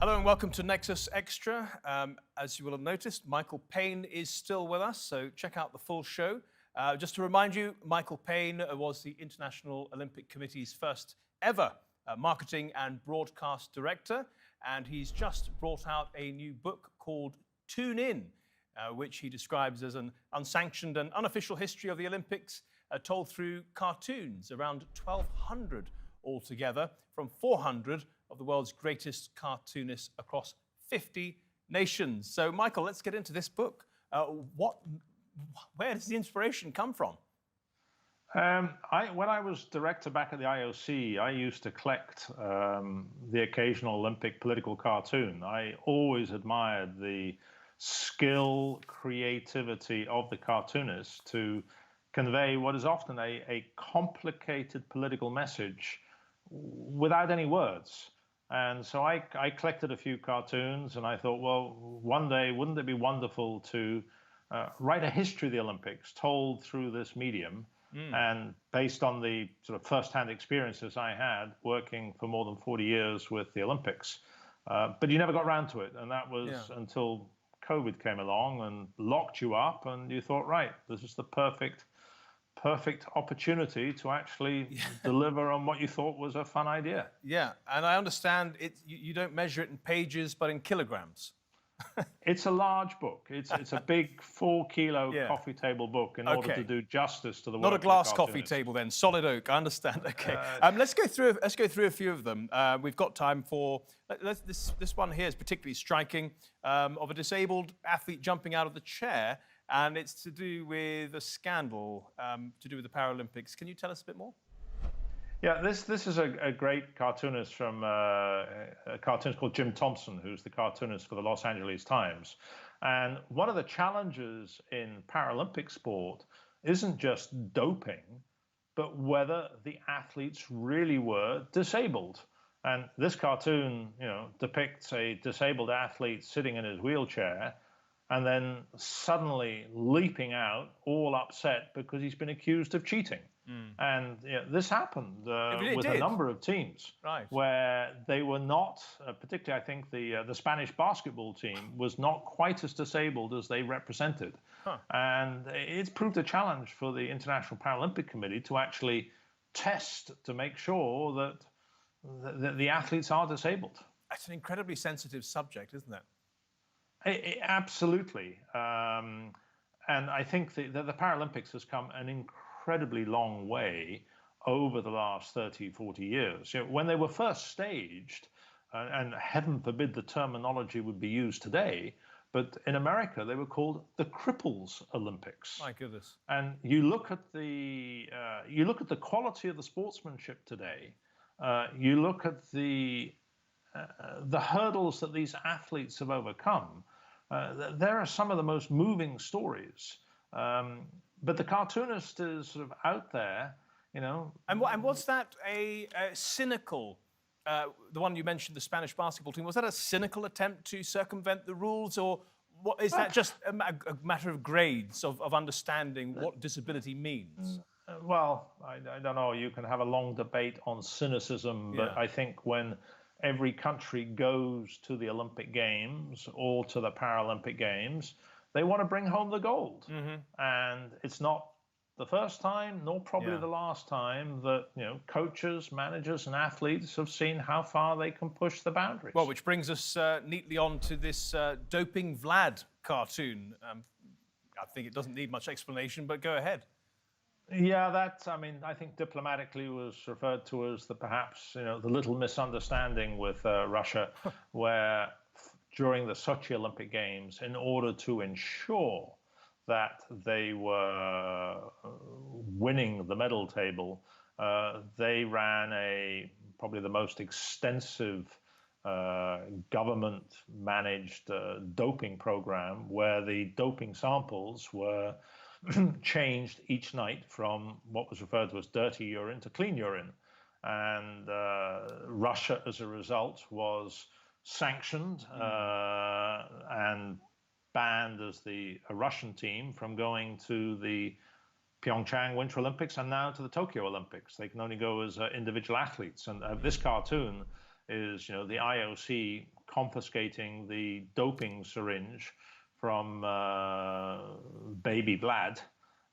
Hello and welcome to Nexus Extra. As you will have noticed, Michael Payne is still with us, so check out the full show. Just to remind you, Michael Payne was the International Olympic Committee's first ever marketing and broadcast director, and he's just brought out a new book called Tune In, which he describes as an unsanctioned and unofficial history of the Olympics told through cartoons, around 1,200 altogether, from 400 of the world's greatest cartoonists across 50 nations. So, Michael, let's get into this book. Where does the inspiration come from? When I was director back at the IOC, I used to collect the occasional Olympic political cartoon. I always admired the skill, creativity of the cartoonists to convey what is often a complicated political message without any words. And so I collected a few cartoons, and I thought, well, one day, wouldn't it be wonderful to write a history of the Olympics told through this medium, and based on the sort of first-hand experiences I had working for more than 40 years with the Olympics. But you never got around to it, and that was until COVID came along and locked you up, and you thought, right, this is the perfect opportunity to actually deliver on what you thought was a fun idea. Yeah, and I understand you don't measure it in pages, but in kilograms. It's a large book. It's a big 4-kilo coffee table book in order to do justice to the work. Not a glass coffee table then, solid oak. I understand. Okay, let's go through a few of them. We've got time for this one here is particularly striking, of a disabled athlete jumping out of the chair. And it's to do with a scandal to do with the Paralympics. Can you tell us a bit more? Yeah, this is a great cartoonist from a cartoonist called Jim Thompson, who's the cartoonist for the Los Angeles Times. And one of the challenges in Paralympic sport isn't just doping, but whether the athletes really were disabled. And this cartoon, depicts a disabled athlete sitting in his wheelchair and then suddenly leaping out, all upset because he's been accused of cheating. And this happened with a number of teams, where they were not, particularly I think the Spanish basketball team was not quite as disabled as they represented. And it's proved a challenge for the International Paralympic Committee to actually test to make sure that the athletes are disabled. It's an incredibly sensitive subject, isn't it? Absolutely. And I think the Paralympics has come an incredibly long way over the last 30, 40 years. When they were first staged, and heaven forbid the terminology would be used today, but in America they were called the Cripples Olympics. My goodness. And you look at the quality of the sportsmanship today. You look at the hurdles that these athletes have overcome. There are some of the most moving stories. But the cartoonist is sort of out there, And was that a cynical, the one you mentioned, the Spanish basketball team, was that a cynical attempt to circumvent the rules, or what, is that just a matter of grades, of understanding what disability means? Well, I don't know. You can have a long debate on cynicism, but I think when every country goes to the Olympic Games or to the Paralympic Games, they want to bring home the gold. And it's not the first time, nor probably the last time that coaches, managers, and athletes have seen how far they can push the boundaries. Well, which brings us neatly on to this Doping Vlad cartoon. I think it doesn't need much explanation, but go ahead. Yeah, I think diplomatically was referred to as perhaps the little misunderstanding with Russia, where during the Sochi Olympic Games, in order to ensure that they were winning the medal table, they ran probably the most extensive government-managed doping program, where the doping samples were changed each night from what was referred to as dirty urine to clean urine. And Russia, as a result, was sanctioned and banned as a Russian team from going to the Pyeongchang Winter Olympics and now to the Tokyo Olympics. They can only go as individual athletes. And this cartoon is, the IOC confiscating the doping syringe from baby Vlad.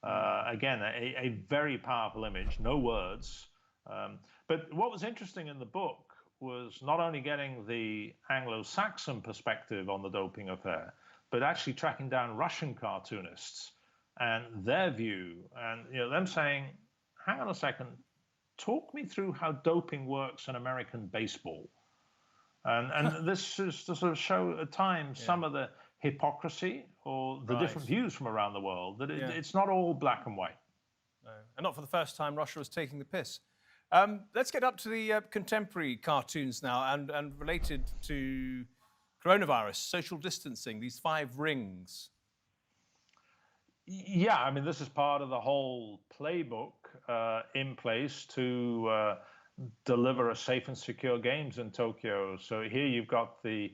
Again, a very powerful image, no words. But what was interesting in the book was not only getting the Anglo-Saxon perspective on the doping affair, but actually tracking down Russian cartoonists and their view, and them saying, hang on a second, talk me through how doping works in American baseball. And this is to sort of show at times some of the hypocrisy or the different views from around the world, that it's not all black and white. No. And not for the first time Russia was taking the piss. Let's get up to the contemporary cartoons now, and related to coronavirus, social distancing, these 5 rings. Yeah, I mean, this is part of the whole playbook in place to deliver a safe and secure games in Tokyo. So here you've got the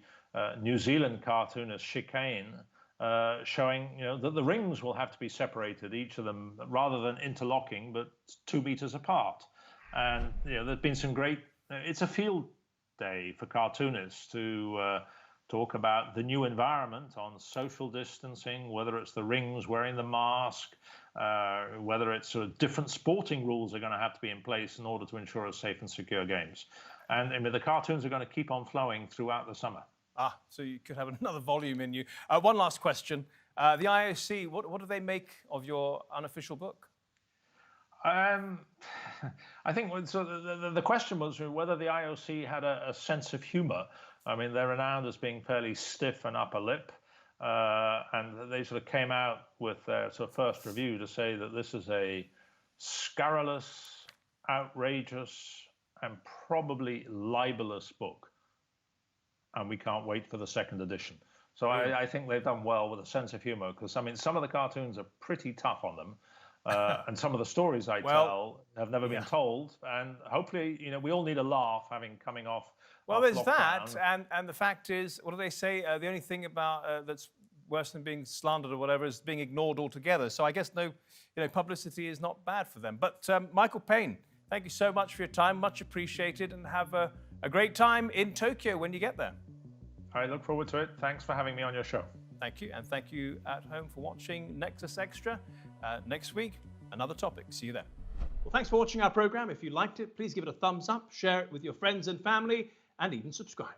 New Zealand cartoonist Chicane showing that the rings will have to be separated, each of them, rather than interlocking, but 2 meters apart. And there's been some great. It's a field day for cartoonists to talk about the new environment on social distancing, whether it's the rings, wearing the mask, whether it's sort of different sporting rules are going to have to be in place in order to ensure a safe and secure games. And I mean, the cartoons are going to keep on flowing throughout the summer. So you could have another volume in you. One last question. The IOC, what do they make of your unofficial book? I think so the question was whether the IOC had a sense of humor. I mean, they're renowned as being fairly stiff and upper lip, and they sort of came out with their sort of first review to say that this is a scurrilous, outrageous, and probably libelous book, and we can't wait for the second edition. So I think they've done well with a sense of humor, because I mean, some of the cartoons are pretty tough on them. And some of the stories I tell have never been told, and hopefully, we all need a laugh coming off. Well, there's lockdown. That, and the fact is, what do they say? The only thing about that's worse than being slandered or whatever is being ignored altogether. So I guess publicity is not bad for them. But Michael Payne, thank you so much for your time, much appreciated, and have a great time in Tokyo when you get there. I look forward to it. Thanks for having me on your show. Thank you, and thank you at home for watching Nexus Extra. Next week, another topic. See you then. Well, thanks for watching our program. If you liked it, please give it a thumbs up, share it with your friends and family, and even subscribe.